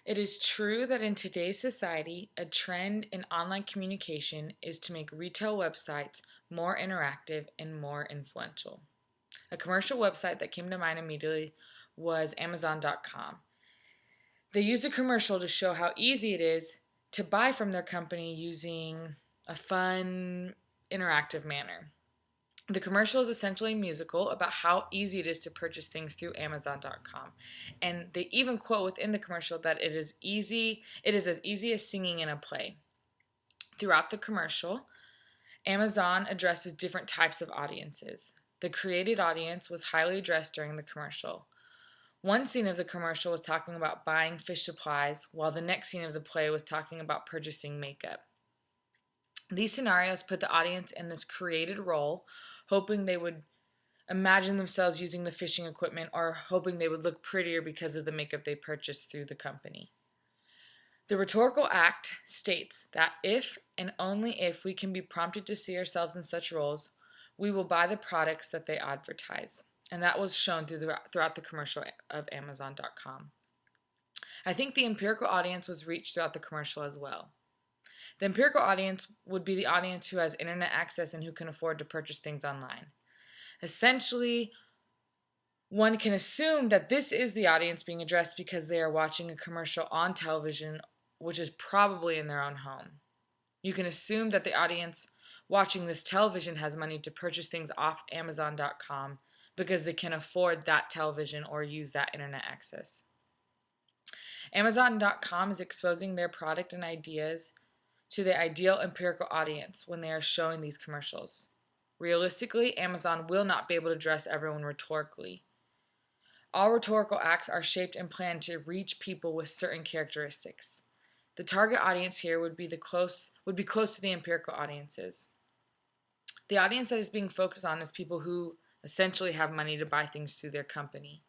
It is true that in today's society, a trend in online communication is to make retail websites more interactive and more influential. A commercial website that came to mind immediately was Amazon.com. They used a commercial to show how easy it is to buy from their company using a fun, interactive manner. The commercial is essentially musical about how easy it is to purchase things through Amazon.com. And they even quote within the commercial that it is as easy as singing in a play. Throughout the commercial, Amazon addresses different types of audiences. The created audience was highly addressed during the commercial. One scene of the commercial was talking about buying fish supplies, while the next scene of the play was talking about purchasing makeup. These scenarios put the audience in this created role, hoping they would imagine themselves using the fishing equipment or hoping they would look prettier because of the makeup they purchased through the company. The rhetorical act states that if and only if we can be prompted to see ourselves in such roles, we will buy the products that they advertise. And that was shown throughout the commercial of Amazon.com. I think the empirical audience was reached throughout the commercial as well. The empirical audience would be the audience who has internet access and who can afford to purchase things online. Essentially, one can assume that this is the audience being addressed because they are watching a commercial on television, which is probably in their own home. You can assume that the audience watching this television has money to purchase things off Amazon.com because they can afford that television or use that internet access. Amazon.com is exposing their product and ideas to the ideal empirical audience when they are showing these commercials. Realistically, Amazon will not be able to address everyone rhetorically. All rhetorical acts are shaped and planned to reach people with certain characteristics. The target audience here would be close to the empirical audiences. The audience that is being focused on is people who essentially have money to buy things through their company.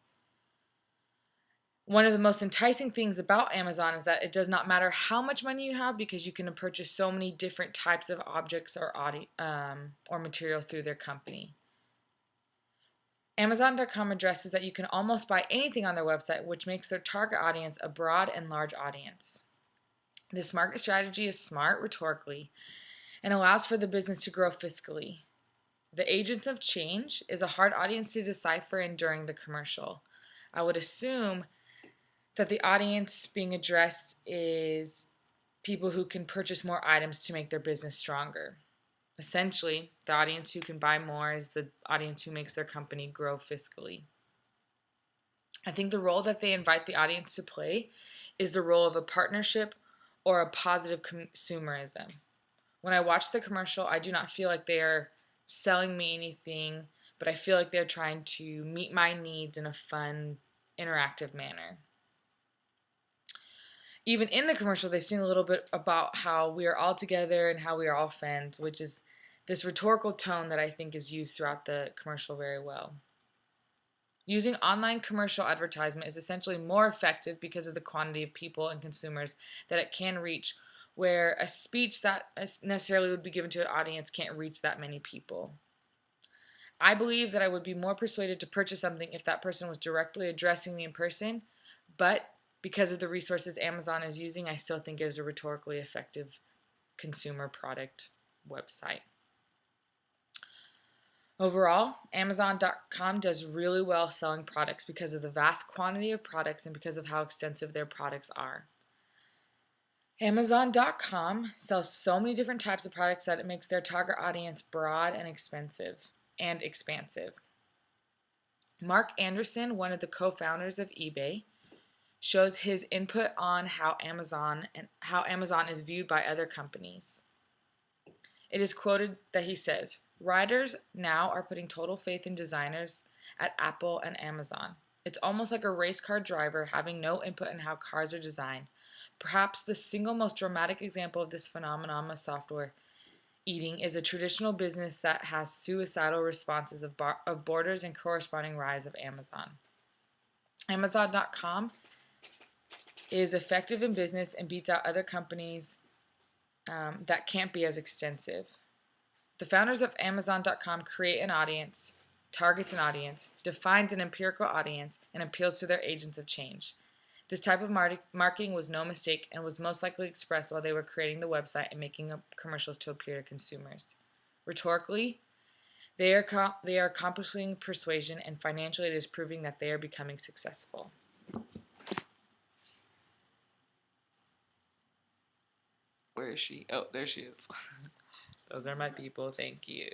One of the most enticing things about Amazon is that it does not matter how much money you have because you can purchase so many different types of objects or material through their company. Amazon.com addresses that you can almost buy anything on their website, which makes their target audience a broad and large audience. This market strategy is smart rhetorically and allows for the business to grow fiscally. The agents of change is a hard audience to decipher in during the commercial. I would assume that the audience being addressed is people who can purchase more items to make their business stronger. Essentially, the audience who can buy more is the audience who makes their company grow fiscally. I think the role that they invite the audience to play is the role of a partnership or a positive consumerism. When I watch the commercial, I do not feel like they are selling me anything, but I feel like they're trying to meet my needs in a fun, interactive manner. Even in the commercial, they sing a little bit about how we are all together and how we are all friends, which is this rhetorical tone that I think is used throughout the commercial very well. Using online commercial advertisement is essentially more effective because of the quantity of people and consumers that it can reach, where a speech that necessarily would be given to an audience can't reach that many people. I believe that I would be more persuaded to purchase something if that person was directly addressing me in person, but because of the resources Amazon is using, I still think it is a rhetorically effective consumer product website. Overall, Amazon.com does really well selling products because of the vast quantity of products and because of how extensive their products are. Amazon.com sells so many different types of products that it makes their target audience broad and expansive. Mark Anderson, one of the co-founders of eBay, shows his input on how Amazon is viewed by other companies. It is quoted that he says, "Writers now are putting total faith in designers at Apple and Amazon. It's almost like a race car driver having no input in how cars are designed. Perhaps the single most dramatic example of this phenomenon of software eating is a traditional business that has suicidal responses of Borders and corresponding rise of Amazon. Amazon.com is effective in business and beats out other companies that can't be as extensive. The founders of Amazon.com create an audience, targets an audience, defines an empirical audience, and appeals to their agents of change. This type of marketing was no mistake and was most likely expressed while they were creating the website and making up commercials to appeal to consumers. Rhetorically, they are accomplishing persuasion, and financially it is proving that they are becoming successful. Where is she? Oh, there she is. Those are my people. Thank you.